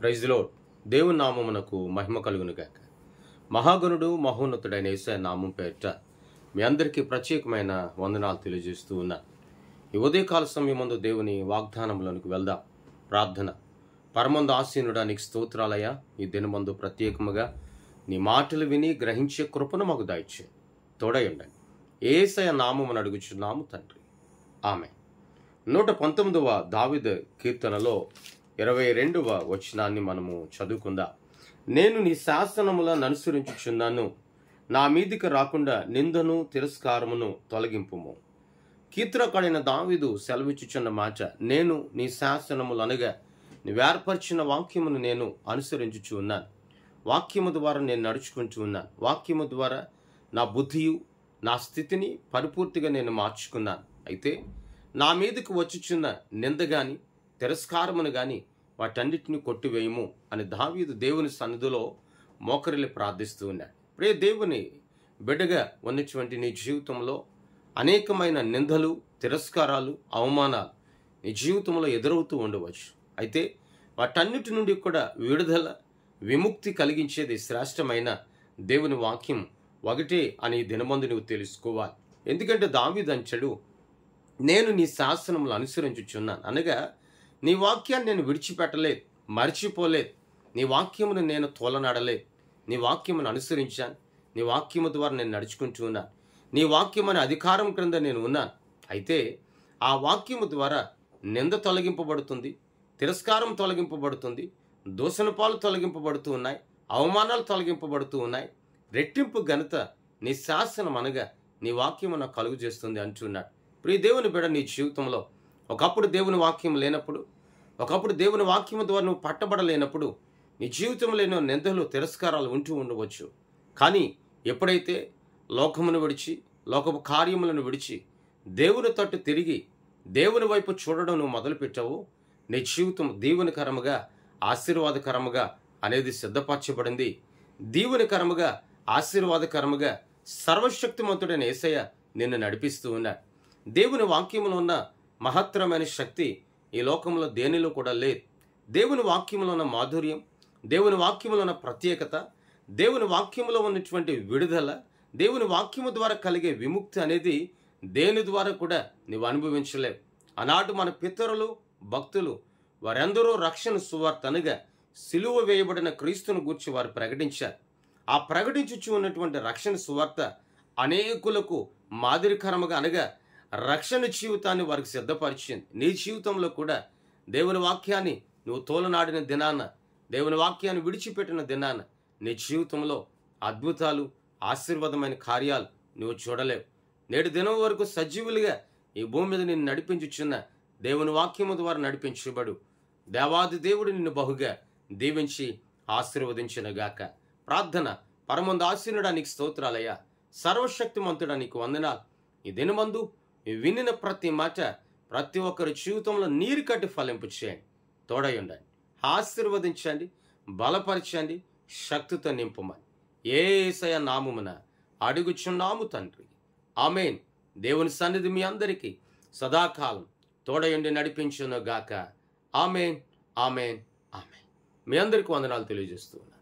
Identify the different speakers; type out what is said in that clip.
Speaker 1: Praise the lord. దేవుని నామమునకు మహిమ కలుగును గాక. మహాగణుడు మహోన్నతుడైన యేసయ్య నామం పేరిట మీ అందరికీ ప్రత్యేకమైన వందనాలు తెలియజేస్తూ ఉన్నా. ఈ ఉదయకాల సమయమందు దేవుని వాగ్దానములకు వెళ్దాం. ప్రార్థన. పరమందు ఆసీనుడా నీకు స్తోత్రాలయ్యా. ఈ దినమందు ప్రత్యేకముగా నీ మాటలు విని గ్రహించే కృపను మాకు దయచే తోడయుండండి. యేసయ్య నామమును అడుగుచున్నాము తండ్రి. ఆమె 119వ దావీదు కీర్తనలో 22వ వచనాన్ని మనము చదువుకుందాం. నేను నీ శాసనములను అనుసరించుచున్నాను, నా మీదికి రాకుండా నిందను తిరస్కారమును తొలగింపుము. కీర్తనకాడైన దావీదు సెలవిచ్చుచున్న మాట, నేను నీ శాసనములు అనగా నీవేర్పరిచిన వాక్యమును నేను అనుసరించుచు ఉన్నాను. వాక్యము ద్వారా నేను నడుచుకుంటూ ఉన్నాను. వాక్యము ద్వారా నా బుద్ధియు నా స్థితిని పరిపూర్తిగా నేను మార్చుకున్నాను. అయితే నా మీదకు వచ్చుచున్న నింద గాని తిరస్కారమును గాని వాటన్నిటిని కొట్టివేయము అని దావీదు దేవుని సన్నిధిలో మోకరిల్లి ప్రార్థిస్తూ ఉన్నాడు. ప్రియ దేవుని బిడ్డగా ఉన్నటువంటి నీ జీవితంలో అనేకమైన నిందలు, తిరస్కారాలు, అవమానాలు నీ జీవితంలో ఎదురవుతూ ఉండవచ్చు. అయితే వాటన్నిటి నుండి కూడా విడుదల, విముక్తి కలిగించేది శ్రేష్టమైన దేవుని వాక్యం ఒకటే అని దినమందు నువ్వు తెలుసుకోవాలి. ఎందుకంటే దావీదు అంటాడు, నేను నీ శాసనములు అనుసరించుచున్నాను అనగా నీ వాక్యాన్ని నేను విడిచిపెట్టలేదు, మర్చిపోలేదు. నీ వాక్యమును నేను తోలనాడలేదు. నీ వాక్యమును అనుసరించాను. నీ వాక్యము ద్వారా నేను నడుచుకుంటూ ఉన్నాను. నీ వాక్యం అనే అధికారం క్రింద నేను ఉన్నాను. అయితే ఆ వాక్యము ద్వారా నింద తొలగింపబడుతుంది, తిరస్కారం తొలగింపబడుతుంది, దూషణపాలు తొలగింపబడుతూ ఉన్నాయి, అవమానాలు తొలగింపబడుతూ ఉన్నాయి. రెట్టింపు ఘనత నీ శాసనం అనగా నీ వాక్యము నాకు కలుగు చేస్తుంది అంటున్నాడు. ప్రియ దేవుని బిడ్డ, నీ జీవితంలో ఒకప్పుడు దేవుని వాక్యం లేనప్పుడు, ఒకప్పుడు దేవుని వాక్యం ద్వారా నువ్వు పట్టబడలేనప్పుడు నీ జీవితంలో ఎన్నో నిందలు, తిరస్కారాలు ఉంటూ ఉండవచ్చు. కానీ ఎప్పుడైతే లోకమును విడిచి, లోకపు కార్యములను విడిచి దేవుని తట్టు తిరిగి దేవుని వైపు చూడడం నువ్వు మొదలుపెట్టావు, నీ జీవితం దీవెనకరముగా, ఆశీర్వాదకరముగా అనేది సిద్ధపరచబడింది. దీవెనకరముగా, ఆశీర్వాదకరముగా సర్వశక్తిమంతుడైన యేసయ్య నిన్ను నడిపిస్తూ ఉన్నాడు. దేవుని వాక్యములో ఉన్న మహత్తరమైన శక్తి ఈ లోకంలో దేనిలో కూడా లేదు. దేవుని వాక్యములో ఉన్న మాధుర్యం, దేవుని వాక్యములో ఉన్న ప్రత్యేకత, దేవుని వాక్యములో ఉన్నటువంటి విడుదల, దేవుని వాక్యము ద్వారా కలిగే విముక్తి అనేది దేని ద్వారా కూడా నువ్వు అనుభవించలేవు. ఆనాడు మన పితరులు, భక్తులు వారందరూ రక్షణ సువార్తనగా సిలువ వేయబడిన క్రీస్తును గూర్చి వారు ప్రకటించారు. ఆ ప్రకటించుచు ఉన్నటువంటి రక్షణ సువార్త అనేకులకు మాదిరికరముగా అనగా రక్షణ జీవితాన్ని వారికి సిద్ధపరిచింది. నీ జీవితంలో కూడా దేవుని వాక్యాన్ని నువ్వు తోలనాడిన దినాన, దేవుని వాక్యాన్ని విడిచిపెట్టిన దినాన నీ జీవితంలో అద్భుతాలు, ఆశీర్వాదమైన కార్యాలు నువ్వు చూడలేవు. నేటి దినం వరకు సజీవులుగా ఈ భూమి మీద నిన్ను నడిపించుచున్న దేవుని వాక్యము ద్వారా నడిపించబడు. దేవాది దేవుడు నిన్ను బహుగా దీవించి ఆశీర్వదించునుగాక. ప్రార్థన. పరమందు ఆసీనుడా నీకు స్తోత్రాలయ్యా. సర్వశక్తిమంతుడా నీకు వందనాలు. ఈ దినమందు వినిన ప్రతి మాట ప్రతి ఒక్కరి జీవితంలో నీరు కట్టి ఫలింపు చేయండి. తోడయుండండి, ఆశీర్వదించండి, బలపరచండి, శక్తితో నింపమని యేసయ్య నామమున అడుగుచున్నాము తండ్రి. ఆమేన్. దేవుని సన్నిధి మీ అందరికీ సదాకాలం తోడయుండి నడిపించును గాక. ఆమేన్, ఆమేన్, ఆమేన్. మీ అందరికీ వందనాలు తెలియజేస్తూ ఉన్నా.